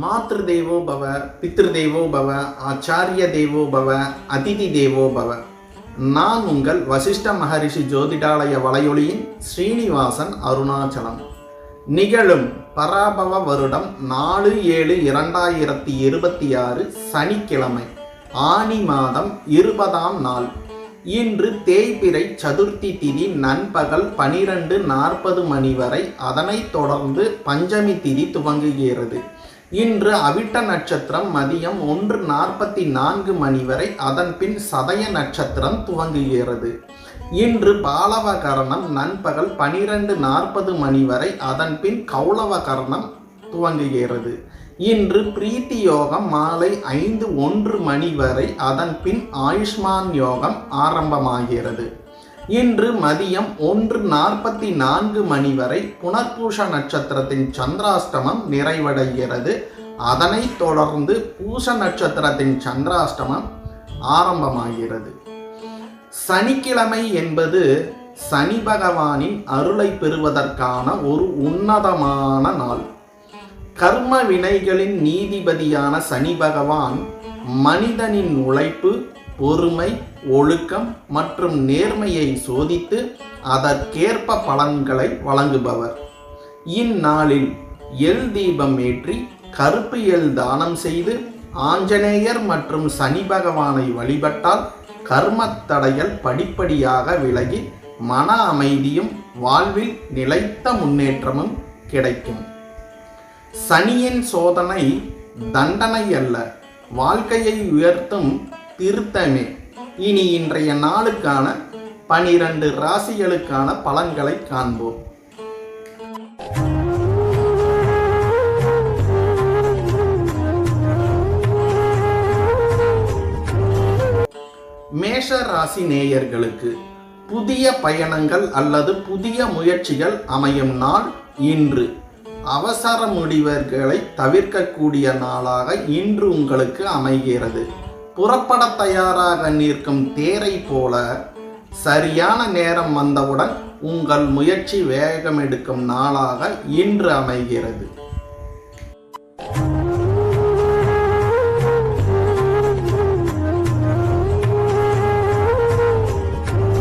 மாத்ரு தேவோ பவ, பித்ரு தேவோ பவ, ஆச்சாரிய தேவோ பவ, அதிதி தேவோ பவ. நான் உங்கள் வசிஷ்ட மகரிஷி ஜோதிடாலய வலையொலியின் ஸ்ரீனிவாசன் அருணாச்சலம். நிகழும் பராபவ வருடம் 4/7/2026 சனிக்கிழமை, ஆனி மாதம் 20ஆம் நாள். இன்று தேய்பிறை சதுர்த்தி திதி நண்பகல் 12:40 மணி வரை. அதனைத் தொடர்ந்து பஞ்சமி திதி துவங்குகிறது. இன்று அவிட்ட நட்சத்திரம் மதியம் 1:44 மணி வரை. அதன் பின் சதய நட்சத்திரம் துவங்குகிறது. இன்று பாலவகரணம் நண்பகல் 12:40 மணி வரை. அதன் பின் கௌளவகரணம் துவங்குகிறது. இன்று பிரீத்தி யோகம் மாலை 5:01 மணி வரை. அதன் பின் ஆயுஷ்மான் யோகம் ஆரம்பமாகிறது. இன்று மதியம் 1:44 மணி வரை புனர்பூஷ நட்சத்திரத்தின் சந்திராஷ்டமம் நிறைவடைகிறது. அதனைத் தொடர்ந்து பூச நட்சத்திரத்தின் சந்திராஷ்டமம் ஆரம்பமாகிறது. சனிக்கிழமை என்பது சனி பகவானின் அருளை பெறுவதற்கான ஒரு உன்னதமான நாள். கர்ம வினைகளின் நீதிபதியான சனி பகவான் மனிதனின் உழைப்பு, பொறுமை, ஒழுக்கம் மற்றும் நேர்மையை சோதித்து அதற்கேற்ப பலன்களை வழங்குபவர். இந்நாளில் எல் தீபம் ஏற்றி கருப்பு எல் தானம் செய்து ஆஞ்சநேயர் மற்றும் சனி பகவானை வழிபட்டால் கர்ம தடைகள் படிப்படியாக விலகி மன அமைதியும் வாழ்வில் நிலைத்த முன்னேற்றமும் கிடைக்கும். சனியின் சோதனை தண்டனை அல்ல, வாழ்க்கையை உயர்த்தும் திருத்தமே. இனி இன்றைய நாளுக்கான 12 ராசிகளுக்கான பலன்களை காண்போம். மேஷ ராசி நேயர்களுக்கு புதிய பயணங்கள் அல்லது புதிய முயற்சிகள் அமையும் நாள் இன்று. அவசர முடிவுகளை தவிர்க்கக்கூடிய நாளாக இன்று உங்களுக்கு அமைகிறது. புறப்பட தயாராக நிற்கும் தேரை போல சரியான நேரம் வந்தவுடன் உங்கள் முயற்சி வேகமெடுக்கும் நாளாக இன்று அமைகிறது.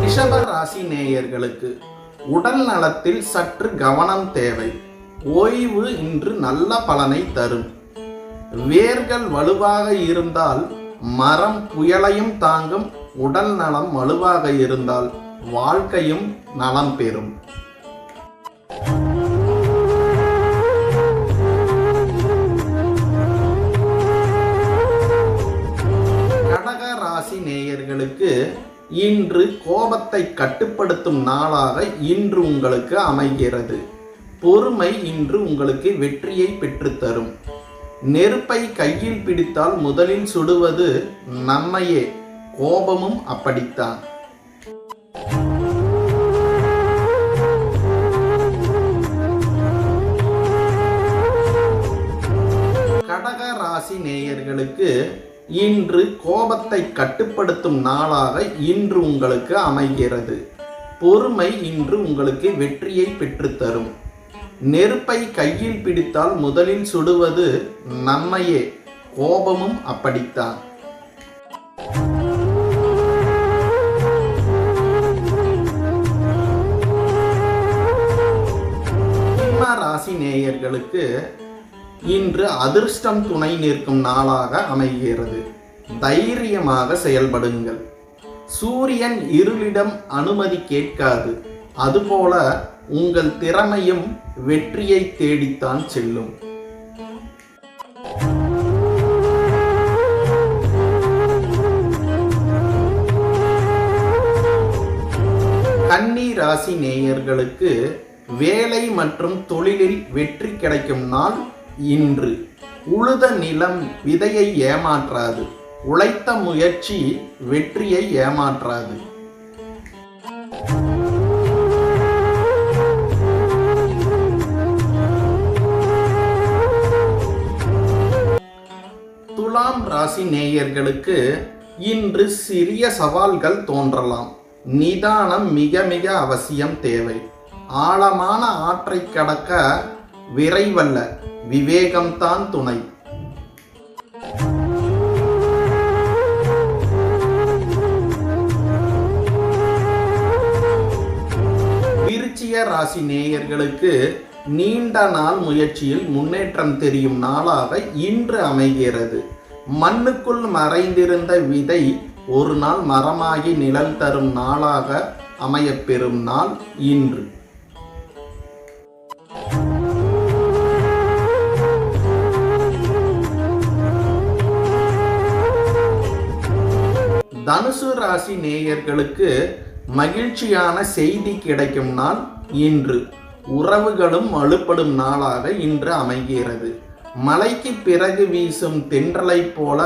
ரிஷப ராசி நேயர்களுக்கு உடல் நலத்தில் சற்று கவனம் தேவை. ஓய்வு இன்று நல்ல பலனை தரும். வேர்கள் வலுவாக இருந்தால் மரம் புயலையும் தாங்கும். உடல் நலம் வலுவாக இருந்தால் வாழ்க்கையும் நலம் பெறும். கடக ராசி நேயர்களுக்கு இன்று கோபத்தை கட்டுப்படுத்தும் நாளாக இன்று உங்களுக்கு அமைகிறது. பொறுமை இன்று உங்களுக்கு வெற்றியை பெற்றுத்தரும். நெருப்பை கையில் பிடித்தால் முதலில் சுடுவது நம்மையே, கோபமும் அப்படித்தான். கடக ராசி நேயர்களுக்கு இன்று கோபத்தை கட்டுப்படுத்தும் நாளாக இன்று உங்களுக்கு அமைகிறது. பொறுமை இன்று உங்களுக்கு வெற்றியை பெற்றுத்தரும். நெருப்பை கையில் பிடித்தால் முதலில் சுடுவது நம்மையே, கோபமும் அப்படித்தான். சிம்ம ராசி நேயர்களுக்கு இன்று அதிர்ஷ்டம் துணை நிற்கும் நாளாக அமைகிறது. தைரியமாக செயல்படுங்கள். சூரியன் இருளிடம் அனுமதி கேட்காது. அதுபோல உங்கள் திறமையும் வெற்றியை தேடித்தான் செல்லும். கன்னி ராசி நேயர்களுக்கு வேலை மற்றும் தொழிலில் வெற்றி கிடைக்கும் நாள் இன்று. உழுத நிலம் விதையை ஏமாற்றாது. உழைத்த முயற்சி வெற்றியை ஏமாற்றாது. துலாம் ராசி நேயர்களுக்கு இன்று சிறிய சவால்கள் தோன்றலாம். நிதானம் மிக மிக அவசியம் தேவை. ஆழமான ஆற்றை கடக்க விரைவல்ல, விவேகம்தான் துணை. விருச்சிக ராசி நேயர்களுக்கு நீண்ட நாள் முயற்சியில் முன்னேற்றம் தெரியும் நாளாக இன்று அமைகிறது. மண்ணுக்குள் மறைந்திருந்த விதை ஒரு நாள் மரமாகி நிழல் தரும் நாளாக அமையப்பெறும் நாள் இன்று. தனுசு ராசி நேயர்களுக்கு மகிழ்ச்சியான செய்தி கிடைக்கும் நாள் இன்று. உறவுகளும் வலுப்படும் நாளாக இன்று அமைகிறது. மழைக்கு பிறகு வீசும் தென்றலை போல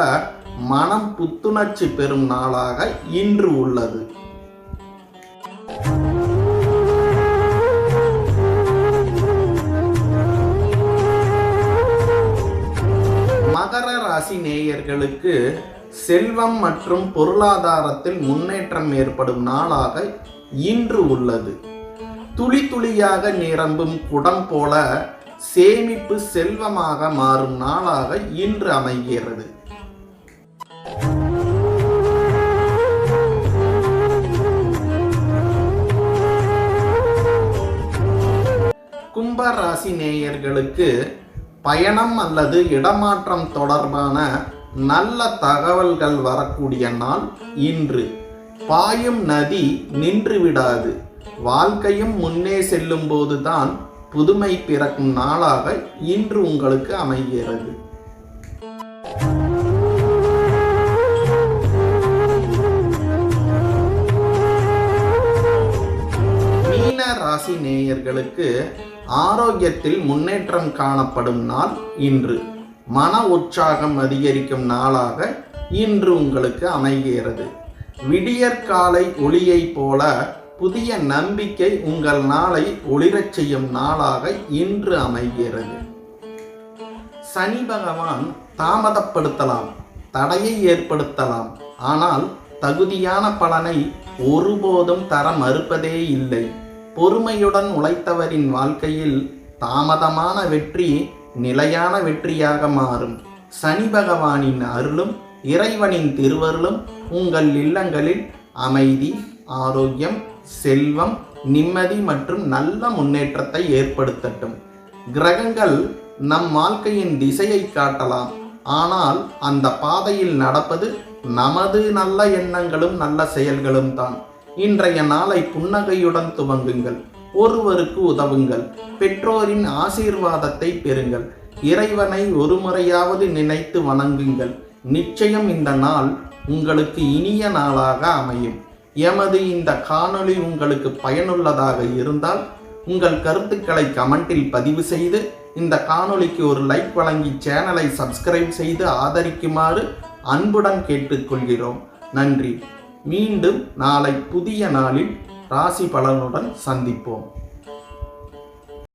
மனம் புத்துணர்ச்சி பெறும் நாளாக இன்று உள்ளது. மகர ராசி நேயர்களுக்கு செல்வம் மற்றும் பொருளாதாரத்தில் முன்னேற்றம் ஏற்படும் நாளாக இன்று உள்ளது. துளி துளியாக நிரம்பும் குடம் போல சேமிப்பு செல்வமாக மாறும் நாளாக இன்று அமைகிறது. கும்ப ராசி நேயர்களுக்கு பயணம் அல்லது இடமாற்றம் தொடர்பான நல்ல தகவல்கள் வரக்கூடிய நாள் இன்று. பாயும் நதி நின்று விடாது. வாழ்க்கையும் முன்னே செல்லும் போதுதான் புதுமை பிறக்கும் நாளாக இன்று உங்களுக்கு அமைகிறது. மீன ராசி நேயர்களுக்கு ஆரோக்கியத்தில் முன்னேற்றம் காணப்படும் நாள் இன்று. மன உற்சாகம் அதிகரிக்கும் நாளாக இன்று உங்களுக்கு அமைகிறது. விடியற்காலை ஒளியை போல புதிய நம்பிக்கை உங்கள் நாளை ஒளிரச் செய்யும் நாளாக இன்று அமைகிறது. சனி பகவான் தாமதப்படுத்தலாம், தடையை ஏற்படுத்தலாம், ஆனால் தகுதியான பலனை ஒருபோதும் தர மறுப்பதே இல்லை. பொறுமையுடன் உழைத்தவரின் வாழ்க்கையில் தாமதமான வெற்றி நிலையான வெற்றியாக மாறும். சனி பகவானின் அருளும் இறைவனின் திருவருளும் உங்கள் இல்லங்களில் அமைதி, ஆரோக்கியம், செல்வம், நிம்மதி மற்றும் நல்ல முன்னேற்றத்தை ஏற்படுத்தட்டும். கிரகங்கள் நம் வாழ்க்கையின் திசையை காட்டலாம், ஆனால் அந்த பாதையில் நடப்பது நமது நல்ல எண்ணங்களும் நல்ல செயல்களும் தான். இன்றைய நாளை புன்னகையுடன் துவங்குங்கள். ஒருவருக்கு உதவுங்கள். பெற்றோரின் ஆசீர்வாதத்தை பெறுங்கள். இறைவனை ஒரு முறையாவது நினைத்து வணங்குங்கள். நிச்சயம் இந்த நாள் உங்களுக்கு இனிய நாளாக அமையும். எமது இந்த காணொளி உங்களுக்கு பயனுள்ளதாக இருந்தால் உங்கள் கருத்துக்களை கமெண்டில் பதிவு செய்து இந்த காணொளிக்கு ஒரு லைக் வழங்கி சேனலை சப்ஸ்கிரைப் செய்து ஆதரிக்குமாறு அன்புடன் கேட்டுக்கொள்கிறோம். நன்றி. மீண்டும் நாளை புதிய நாளில் ராசி பலனுடன் சந்திப்போம்.